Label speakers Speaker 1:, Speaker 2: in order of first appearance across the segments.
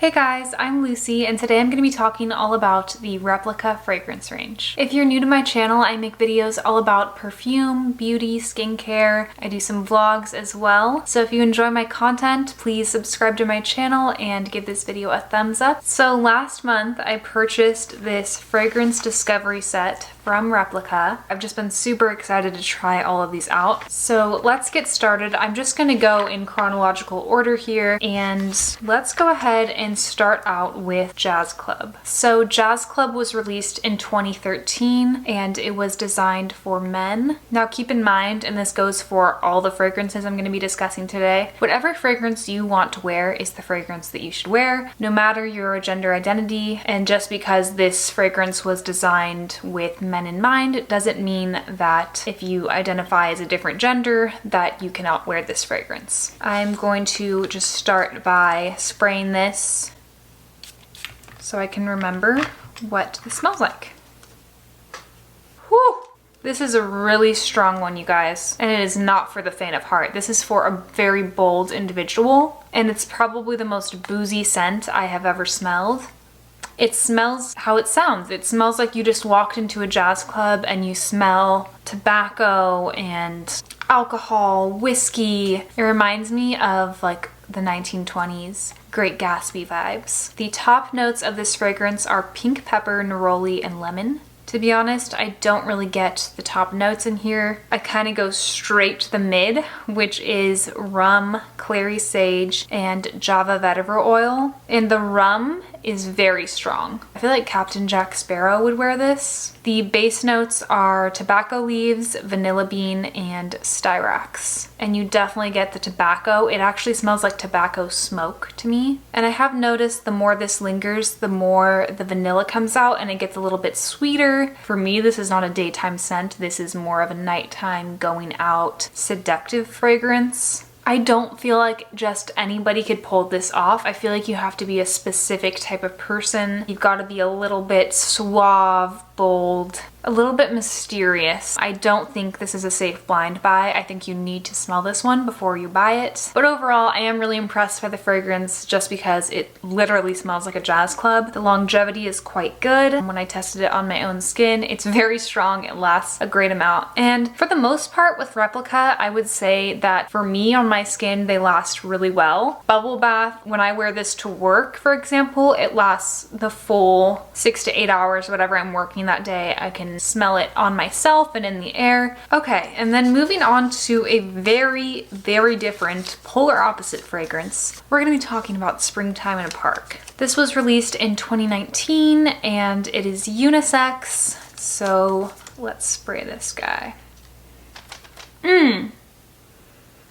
Speaker 1: Hey guys, I'm Lucy and today I'm going to be talking all about the Replica fragrance range. If you're new to my channel, I make videos all about perfume, beauty, skincare. I do some vlogs as well. So if you enjoy my content, please subscribe to my channel and give this video a thumbs up. So last month I purchased this fragrance discovery set from Replica. I've just been super excited to try all of these out. So let's get started. I'm just going to go in chronological order here and let's go ahead and start out with Jazz Club. So Jazz Club was released in 2013 and it was designed for men. Now keep in mind, and this goes for all the fragrances I'm going to be discussing today, whatever fragrance you want to wear is the fragrance that you should wear, no matter your gender identity. And just because this fragrance was designed with men in mind doesn't mean that if you identify as a different gender that you cannot wear this fragrance. I'm going to just start by spraying this so I can remember what this smells like. Whew! This is a really strong one, you guys, and it is not for the faint of heart. This is for a very bold individual, and it's probably the most boozy scent I have ever smelled. It smells how it sounds. It smells like you just walked into a jazz club and you smell tobacco and alcohol, whiskey. It reminds me of like the 1920s Great Gatsby vibes. The top notes of this fragrance are pink pepper, neroli, and lemon. To be honest, I don't really get the top notes in here. I kind of go straight to the mid, which is rum, clary sage, and Java vetiver oil. And the rum is very strong. I feel like Captain Jack Sparrow would wear this. The base notes are tobacco leaves, vanilla bean, and styrax. And you definitely get the tobacco. It actually smells like tobacco smoke to me. And I have noticed the more this lingers, the more the vanilla comes out and it gets a little bit sweeter. For me, this is not a daytime scent. This is more of a nighttime, going out, seductive fragrance. I don't feel like just anybody could pull this off. I feel like you have to be a specific type of person. You've got to be a little bit suave, bold, a little bit mysterious. I don't think this is a safe blind buy. I think you need to smell this one before you buy it. But overall, I am really impressed by the fragrance just because it literally smells like a jazz club. The longevity is quite good. When I tested it on my own skin, it's very strong. It lasts a great amount. And for the most part with Replica, I would say that for me on my skin, they last really well. Bubble bath, when I wear this to work, for example, it lasts the full 6 to 8 hours, whatever I'm working that day. I can smell it on myself and in the air. Okay, and then moving on to a very, very different polar opposite fragrance. We're gonna be talking about Springtime in a Park. This was released in 2019 and it is unisex. So let's spray this guy.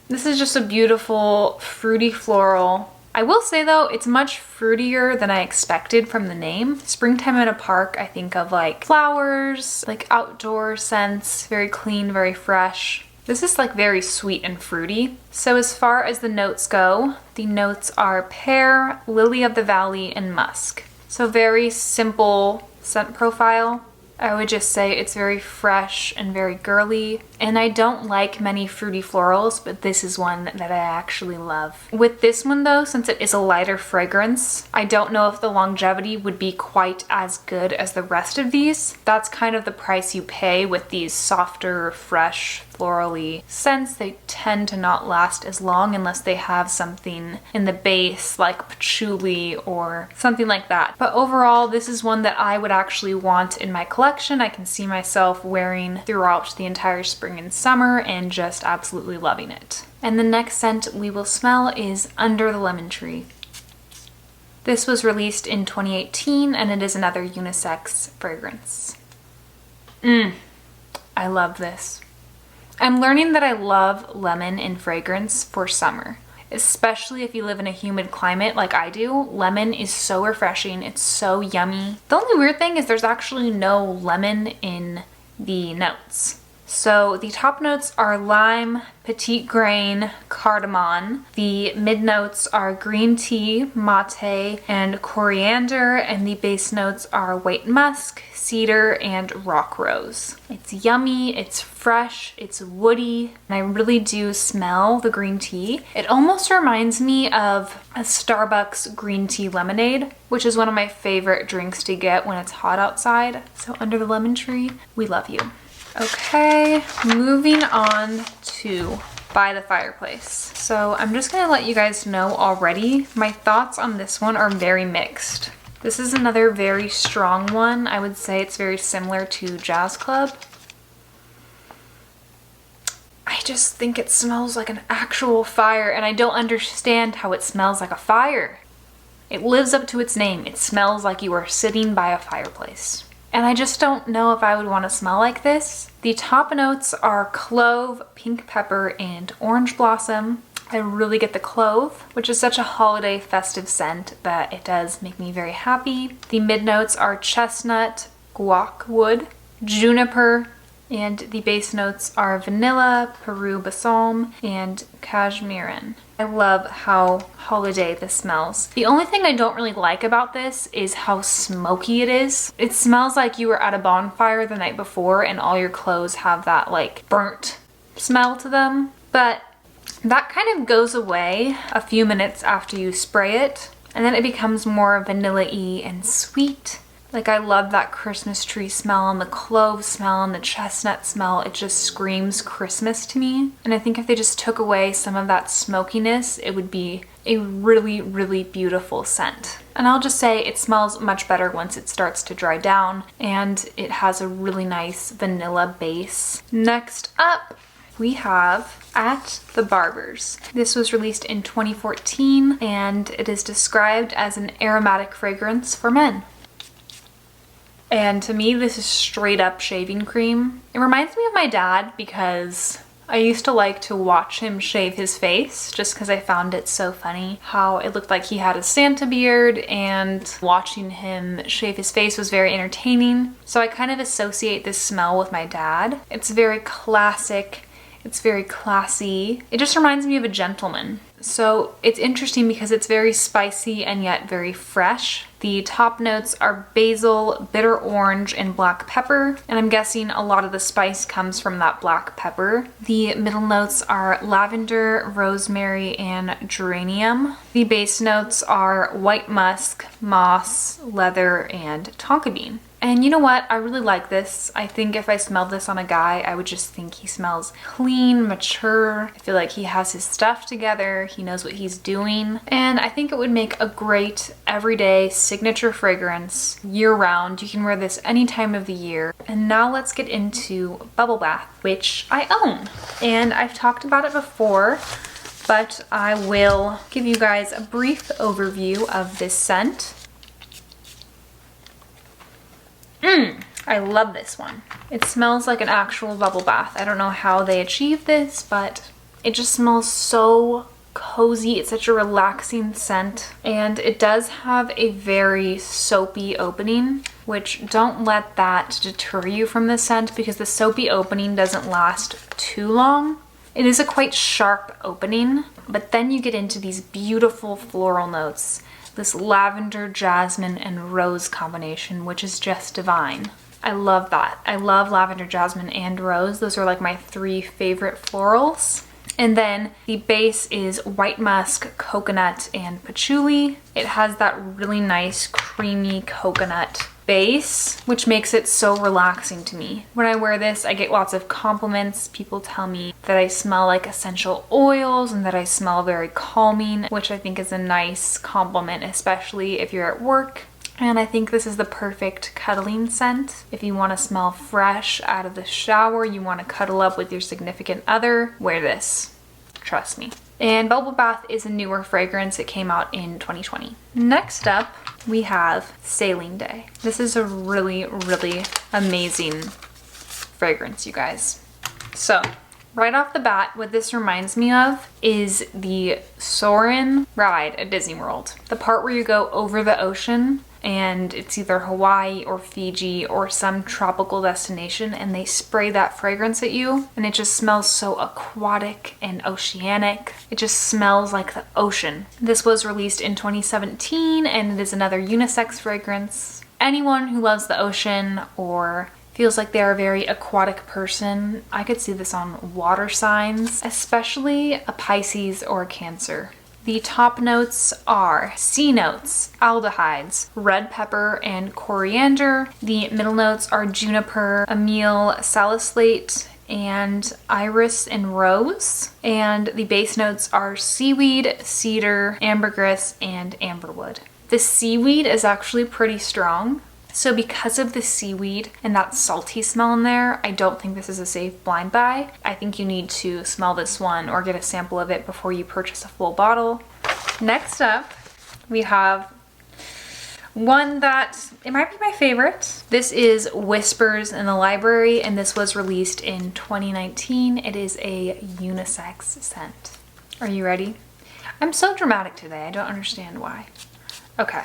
Speaker 1: This is just a beautiful fruity floral. I will say though, it's much fruitier than I expected from the name. Springtime in a Park, I think of like flowers, like outdoor scents, very clean, very fresh. This is like very sweet and fruity. So as far as the notes go, the notes are pear, lily of the valley, and musk. So very simple scent profile. I would just say it's very fresh and very girly. And I don't like many fruity florals, but this is one that I actually love. With this one though, since it is a lighter fragrance, I don't know if the longevity would be quite as good as the rest of these. That's kind of the price you pay with these softer, fresh, florally scents. They tend to not last as long unless they have something in the base like patchouli or something like that. But overall, this is one that I would actually want in my collection. I can see myself wearing throughout the entire spring and summer and just absolutely loving it. And the next scent we will smell is Under the Lemon Tree. This was released in 2018 and it is another unisex fragrance. I love this. I'm learning that I love lemon in fragrance for summer, especially if you live in a humid climate like I do. Lemon is so refreshing. It's so yummy. The only weird thing is there's actually no lemon in the notes. So the top notes are lime, petite grain, cardamom. The mid notes are green tea, mate, and coriander, and the base notes are white musk, cedar, and rock rose. It's yummy, it's fresh, it's woody, and I really do smell the green tea. It almost reminds me of a Starbucks green tea lemonade, which is one of my favorite drinks to get when it's hot outside. So under the lemon tree, we love you. Okay, moving on to By the Fireplace. So I'm just gonna let you guys know already, my thoughts on this one are very mixed. This is another very strong one. I would say it's very similar to Jazz Club. I just think it smells like an actual fire, and I don't understand how it smells like a fire. It lives up to its name. It smells like you are sitting by a fireplace. And I just don't know if I would want to smell like this. The top notes are clove, pink pepper, and orange blossom. I really get the clove, which is such a holiday festive scent that it does make me very happy. The mid notes are chestnut, guac wood, juniper, and the base notes are vanilla, Peru balsam, and cashmeran. I love how holiday this smells. The only thing I don't really like about this is how smoky it is. It smells like you were at a bonfire the night before and all your clothes have that like burnt smell to them. But that kind of goes away a few minutes after you spray it, and then it becomes more vanilla-y and sweet. Like, I love that Christmas tree smell and the clove smell and the chestnut smell. It just screams Christmas to me. And I think if they just took away some of that smokiness, it would be a really, really beautiful scent. And I'll just say it smells much better once it starts to dry down, and it has a really nice vanilla base. Next up, we have At the Barber's. This was released in 2014, and it is described as an aromatic fragrance for men. And to me, this is straight up shaving cream. It reminds me of my dad because I used to like to watch him shave his face just because I found it so funny how it looked like he had a Santa beard, and watching him shave his face was very entertaining. So I kind of associate this smell with my dad. It's very classic. It's very classy. It just reminds me of a gentleman. So it's interesting because it's very spicy and yet very fresh. The top notes are basil, bitter orange, and black pepper, and I'm guessing a lot of the spice comes from that black pepper. The middle notes are lavender, rosemary, and geranium. The base notes are white musk, moss, leather, and tonka bean. And you know what? I really like this. I think if I smelled this on a guy, I would just think he smells clean, mature. I feel like he has his stuff together. He knows what he's doing. And I think it would make a great everyday signature fragrance year round. You can wear this any time of the year. And now let's get into Bubble Bath, which I own. And I've talked about it before, but I will give you guys a brief overview of this scent. I love this one. It smells like an actual bubble bath. I don't know how they achieved this, but it just smells so cozy. It's such a relaxing scent, and it does have a very soapy opening, which don't let that deter you from the scent because the soapy opening doesn't last too long. It is a quite sharp opening, but then you get into these beautiful floral notes. This lavender, jasmine, and rose combination, which is just divine. I love that. I love lavender, jasmine, and rose. Those are like my three favorite florals. And then the base is white musk, coconut, and patchouli. It has that really nice creamy coconut base, which makes it so relaxing to me. When I wear this, I get lots of compliments. People tell me that I smell like essential oils and that I smell very calming, which I think is a nice compliment, especially if you're at work. And I think this is the perfect cuddling scent. If you want to smell fresh out of the shower, you want to cuddle up with your significant other, wear this. Trust me. And Bubble Bath is a newer fragrance. It came out in 2020. Next up, we have Sailing Day. This is a really, really amazing fragrance, you guys. So, right off the bat, what this reminds me of is the Soarin' ride at Disney World. The part where you go over the ocean. and it's either Hawaii or Fiji or some tropical destination, and they spray that fragrance at you, and it just smells so aquatic and oceanic. It just smells like the ocean. This was released in 2017, and it is another unisex fragrance. Anyone who loves the ocean or feels like they're a very aquatic person, I could see this on water signs, especially a Pisces or a Cancer. The top notes are C notes, aldehydes, red pepper, and coriander. The middle notes are juniper, amyl salicylate, and iris and rose. And the base notes are seaweed, cedar, ambergris, and amberwood. The seaweed is actually pretty strong. So because of the seaweed and that salty smell in there, I don't think this is a safe blind buy. I think you need to smell this one or get a sample of it before you purchase a full bottle. Next up, we have one that, it might be my favorite. This is Whispers in the Library, and this was released in 2019. It is a unisex scent. Are you ready? I'm so dramatic today, I don't understand why. Okay.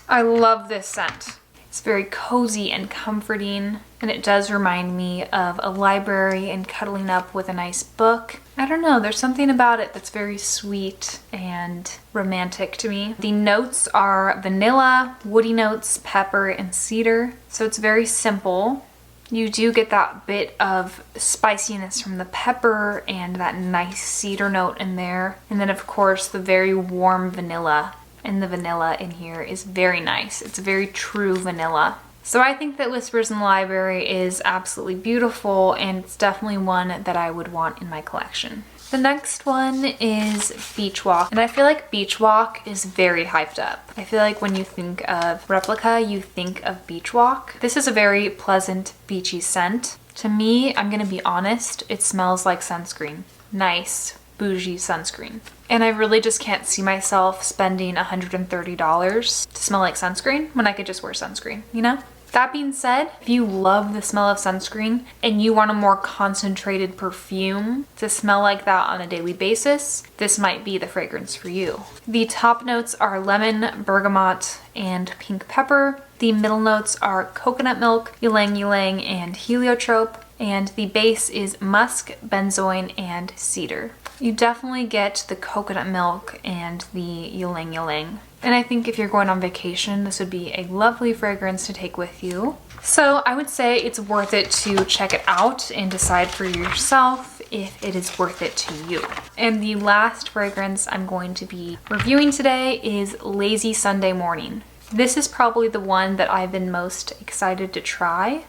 Speaker 1: I love this scent. It's very cozy and comforting, and it does remind me of a library and cuddling up with a nice book. I don't know, there's something about it that's very sweet and romantic to me. The notes are vanilla, woody notes, pepper, and cedar. So it's very simple. You do get that bit of spiciness from the pepper and that nice cedar note in there. And then of course the very warm vanilla. And the vanilla in here is very nice. It's very true vanilla. So I think that Whispers in the Library is absolutely beautiful, and it's definitely one that I would want in my collection. The next one is Beach Walk, and I feel like Beach Walk is very hyped up. I feel like when you think of Replica, you think of Beach Walk. This is a very pleasant, beachy scent. To me, I'm gonna be honest, it smells like sunscreen. Nice, bougie sunscreen. And I really just can't see myself spending $130 to smell like sunscreen when I could just wear sunscreen, you know? That being said, if you love the smell of sunscreen and you want a more concentrated perfume to smell like that on a daily basis, this might be the fragrance for you. The top notes are lemon, bergamot, and pink pepper. The middle notes are coconut milk, ylang ylang, and heliotrope. And the base is musk, benzoin, and cedar. You definitely get the coconut milk and the ylang ylang. And I think if you're going on vacation, this would be a lovely fragrance to take with you. So I would say it's worth it to check it out and decide for yourself if it is worth it to you. And the last fragrance I'm going to be reviewing today is Lazy Sunday Morning. This is probably the one that I've been most excited to try.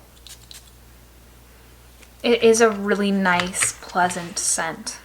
Speaker 1: It is a really nice, pleasant scent.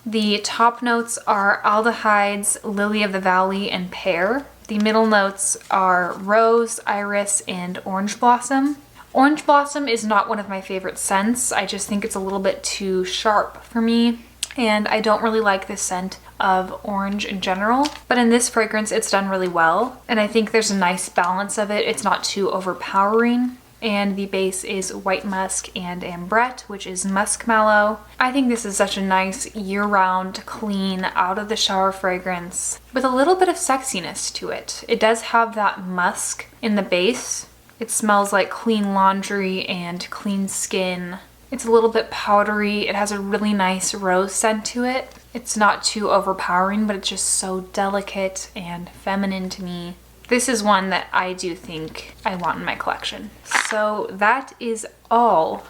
Speaker 1: The top notes are aldehydes, lily of the valley, and pear. The middle notes are rose, iris, and orange blossom. Orange blossom is not one of my favorite scents. I just think it's a little bit too sharp for me, and I don't really like the scent of orange in general. But in this fragrance, it's done really well, and I think there's a nice balance of it. It's not too overpowering. And the base is white musk and ambrette, which is muskmallow. I think this is such a nice year-round, clean, out-of-the-shower fragrance with a little bit of sexiness to it. It does have that musk in the base. It smells like clean laundry and clean skin. It's a little bit powdery. It has a really nice rose scent to it. It's not too overpowering, but it's just so delicate and feminine to me. This is one that I do think I want in my collection. So that is all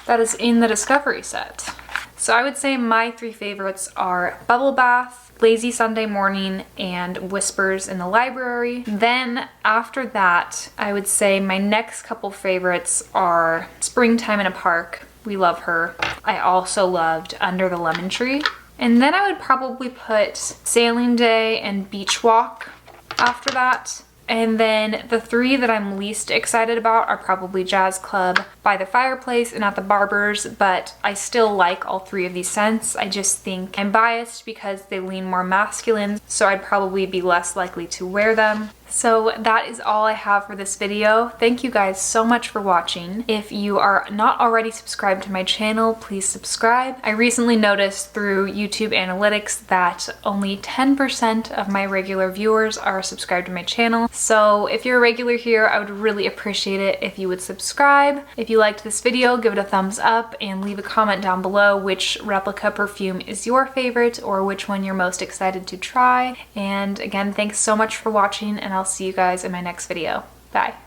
Speaker 1: that is in the Discovery Set. So I would say my three favorites are Bubble Bath, Lazy Sunday Morning, and Whispers in the Library. Then after that, I would say my next couple favorites are Springtime in a Park. We love her. I also loved Under the Lemon Tree. And then I would probably put Sailing Day and Beach Walk after that. And then the three that I'm least excited about are probably Jazz Club, By the Fireplace, and At the Barber's, but I still like all three of these scents. I just think I'm biased because they lean more masculine, so I'd probably be less likely to wear them. So that is all I have for this video. Thank you guys so much for watching. If you are not already subscribed to my channel, please subscribe. I recently noticed through YouTube analytics that only 10% of my regular viewers are subscribed to my channel. So if you're a regular here, I would really appreciate it if you would subscribe. If you liked this video, give it a thumbs up and leave a comment down below which replica perfume is your favorite or which one you're most excited to try. And again, thanks so much for watching, and I'll see you guys in my next video. Bye.